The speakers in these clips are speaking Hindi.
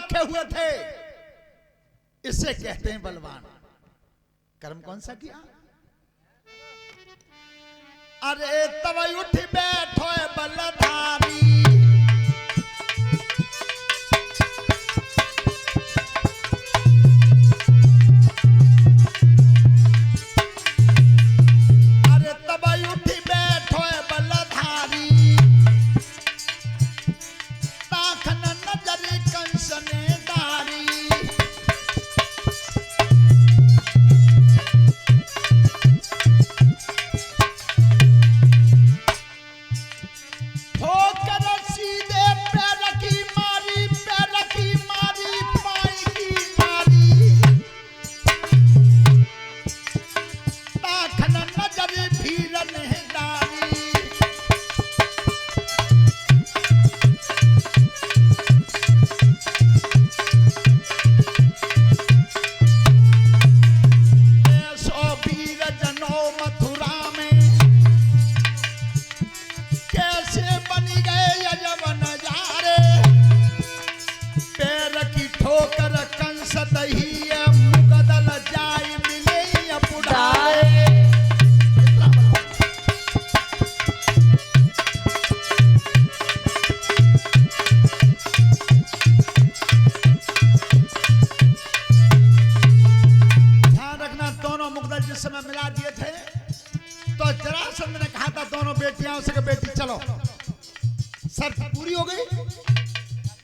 रखे हुए थे, इसे कहते हैं बलवान। कर्म कौन सा किया? अरे तब उठ बैठो बलधारी, अरे तब उठ बैठो बलधारी, ताखन नजर कंस ने डारी।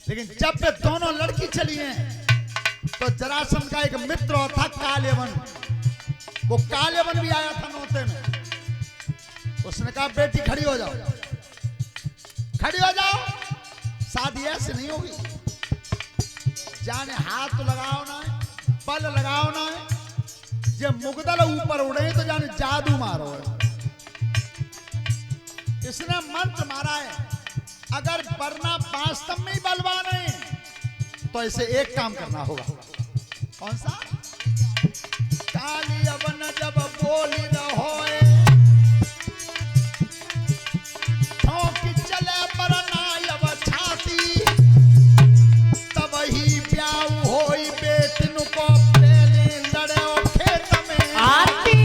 लेकिन जब पे दोनों लड़की चली हैं तो जरासंध का एक मित्र था काल्यवन, वो काल्यवन भी आया था नौते में। उसने कहा बेटी खड़ी हो जाओ, खड़ी हो जाओ, शादी ऐसे नहीं होगी, जाने हाथ तो लगाओ ना, बल लगाओ ना, ये मुगदल ऊपर उड़े तो जाने जादू मारो है। इसने मंत्र मारा है, अगर वरना वास्तव में ही बलवान है तो इसे एक काम करना होगा। कौन सा? कालियवन जब बोली रहो ठोंकी चले बरनायब छाती, तब ही ब्याह होई बेटिन को पहले लड़े और खेत में आती।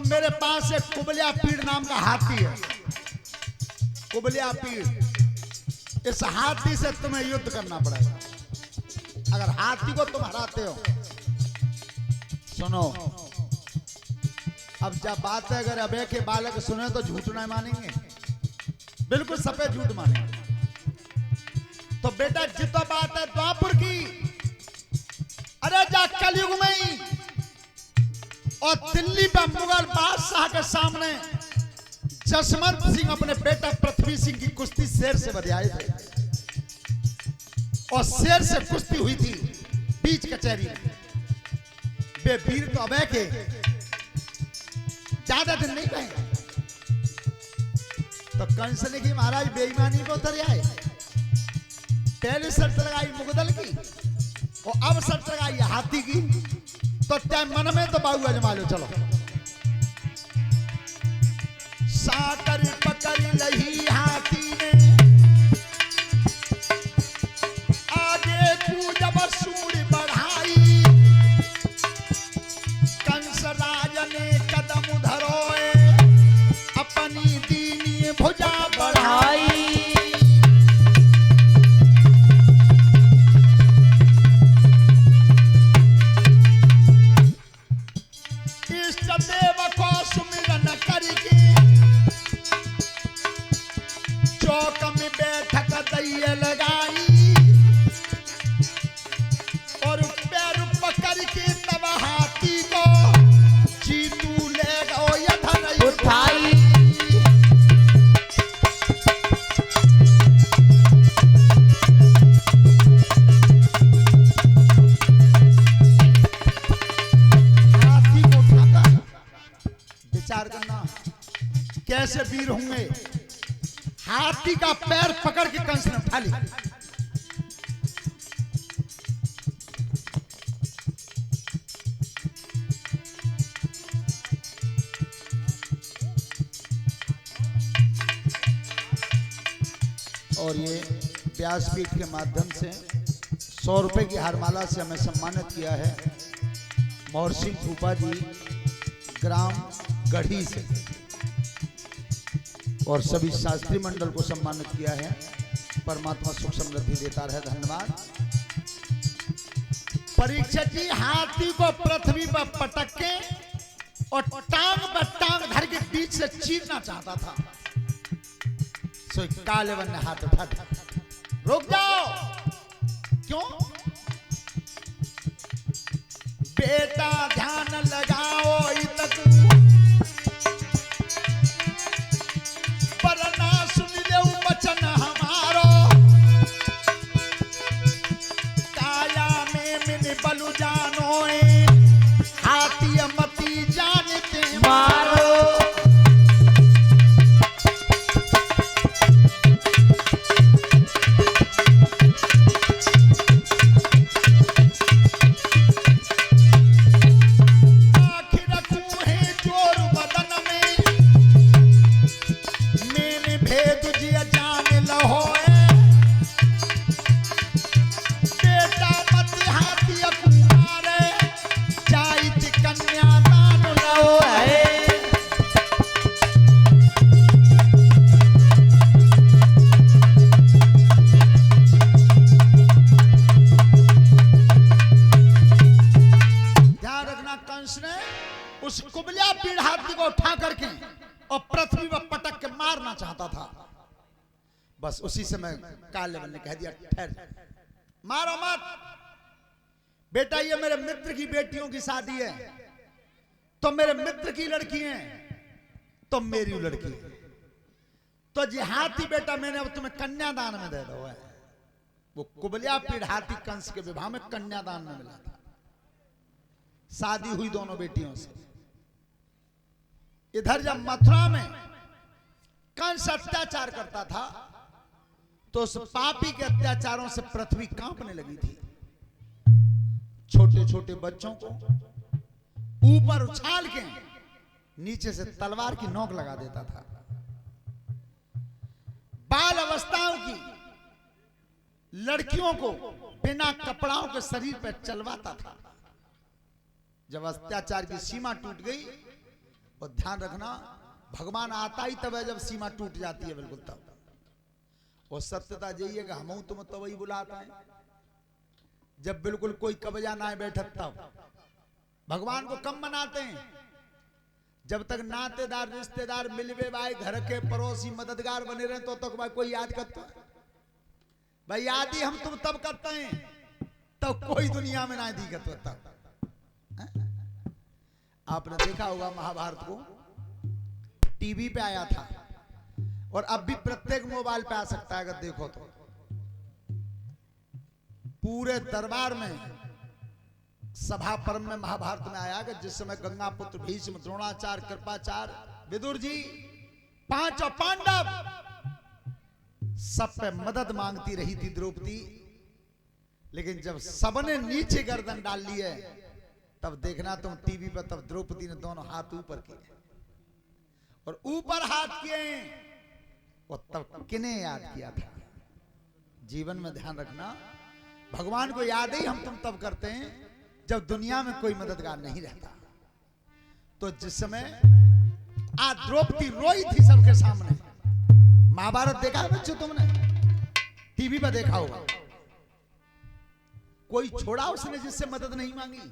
मेरे पास एक कुबलिया पीड़ नाम का हाथी है, कुबलिया पीड़। इस हाथी से तुम्हें युद्ध करना पड़ेगा। अगर हाथी को तुम हराते हो, सुनो, अब जब बात है अगर अबे के बालक सुने तो झूठ नहीं मानेंगे, बिल्कुल सफेद झूठ मानेंगे। तो बेटा जितना बात है द्वापुर की, अरे जा कलयुग में ही और दिल्ली पर मुगल बादशाह के सामने जसवंत सिंह अपने बेटा पृथ्वी सिंह की कुश्ती शेर से बधियाए थे, और शेर से कुश्ती हुई थी बीच कचहरी में। बे वीर तो अबे के ज्यादा दिन नहीं गए, तो कंस ने की महाराज बेईमानी को उतर आए। पहले शर्त लगाई मुगदल की, और अब शर्त लगाई हाथी की, तो टाइम मन में तो बाबू अजमा लो। चलो साकर पकड़ लही हाथी ने, आगे पूजब सूर बढ़ाई, कंस राज ने कदम धरोए, अपनी दीनी भुजा बढ़ाई। देव को सुमिरन करके चौक में बैठक दैये लगाई, और पैर पकड़ के तब हाथी को जीतू ले गो यथन उठाई। करना कैसे वीर होंगे। हाथी का पैर पकड़ के कंस ने उठा लिया, और ये व्यासपीठ के माध्यम से 100 रुपए की हारमाला से हमें सम्मानित किया है मोहर सिंह फूफा जी ग्राम गढ़ी से, और सभी शास्त्री मंडल को सम्मानित किया है। परमात्मा सुख समृद्धि देता रहे, धन्यवाद। परीक्षित जी हाथी को पृथ्वी पर पटक के और टांग पर टांग धर के बीच से चीरना चाहता था। सो कालेवन ने हाथ उठा दिया, रुक जाओ। क्यों? बेटा ध्यान लगाओ इतक वरना सुन ले वचन हमारो, काया में मिन बलु जानो हाथी मती जानते मारो। उस कुबलिया पीड़ हाथी को उठा करके और पृथ्वी पर पटक के मारना चाहता था। बस उसी समय कालेवन ने कह दिया, ठहर, मारो मत बेटा, ये मेरे मित्र की बेटियों की शादी है, तो मेरे मित्र की लड़की है तो मेरी लड़की है, तो जी हाथी बेटा मैंने अब तुम्हें कन्यादान में दे दो है। वो कुबलिया पीड़ हाथी कंस के विवाह में कन्यादान में मिला था। शादी हुई दोनों बेटियों से। इधर जब मथुरा में कंस अत्याचार करता था तो उस पापी के अत्याचारों से पृथ्वी कांपने लगी थी। छोटे छोटे बच्चों को ऊपर उछाल के नीचे से तलवार की नोक लगा देता था। बाल अवस्थाओं की लड़कियों को बिना कपड़ाओं के शरीर पर चलवाता था। जब अत्याचार की सीमा टूट गई, और ध्यान रखना भगवान आता ही तब है जब सीमा टूट जाती है, बिल्कुल तब। और सत्यता यही है कि हम तुम तो वही बुलाता है जब बिल्कुल कोई कब्जा ना बैठत, तब भगवान को कम मनाते हैं। जब तक नातेदार रिश्तेदार मिलवे भाई घर के पड़ोसी मददगार बने रहे तो तक भाई कोई याद करता है। भाई याद ही हम तुम तब करते हैं तब कोई दुनिया में ना दिखत होता। आपने देखा होगा महाभारत को टीवी पे आया था, और अब भी प्रत्येक मोबाइल पे आ सकता है अगर देखो तो। पूरे दरबार में सभा पर्व में महाभारत में आया कि जिस समय गंगा पुत्र भीष्म, द्रोणाचार्य, कृपाचार्य, विदुर जी, पांचों पांडव सब पे मदद मांगती रही थी द्रौपदी। लेकिन जब सबने नीचे गर्दन डाल ली है तब देखना तुम टीवी पर, तब द्रौपदी ने दोनों हाथ ऊपर किए और ऊपर हाथ किए, और तब किन्हें याद किया था। जीवन में ध्यान रखना भगवान को याद ही हम तुम तब करते हैं जब दुनिया में कोई मददगार नहीं रहता। तो जिस समय द्रौपदी रोई थी सबके सामने, महाभारत देखा है बच्चों तुमने, टीवी पर देखा होगा। कोई छोड़ा उसने जिससे मदद नहीं मांगी,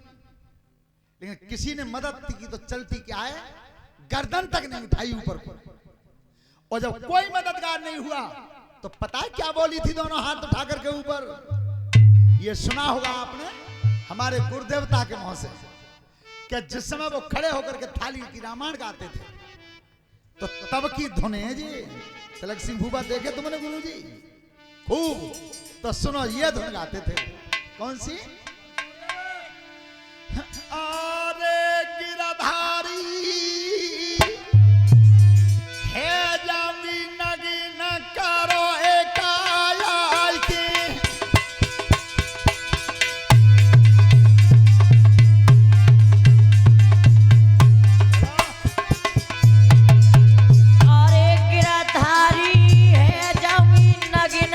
लेकिन किसी ने मदद की तो चलती क्या है, गर्दन तक नहीं उठाई ऊपर को। और जब कोई मददगार नहीं हुआ तो पता है क्या बोली थी दोनों हाथ उठा करके ऊपर। ये सुना होगा आपने हमारे गुरुदेवता के मुंह से कि जिस समय वो खड़े होकर के थाली की रामायण गाते थे तो तब की धुन है जी। तिलक सिंह फूफा देखे तुमने गुरु जी खूब, तो सुनो ये धुन गाते थे। कौन सी? अरे गिरधारी है जामी नगी न करो एकाया के, अरे गिरधारी है जामी नगी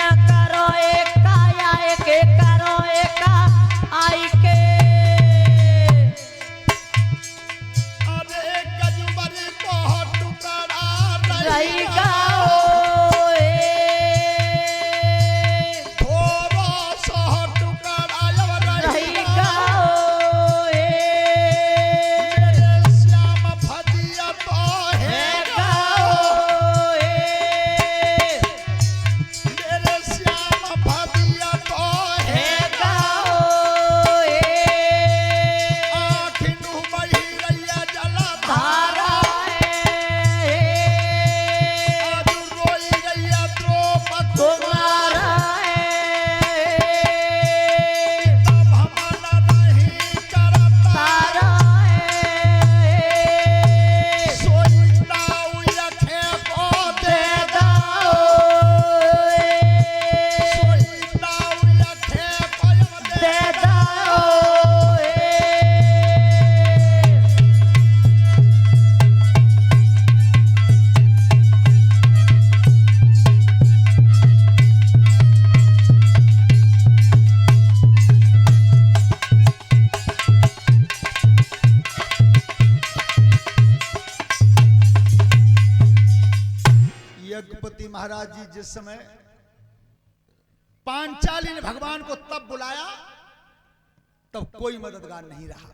महाराज जी जिस समय पांचाली ने भगवान को तब बुलाया तब कोई मददगार नहीं रहा।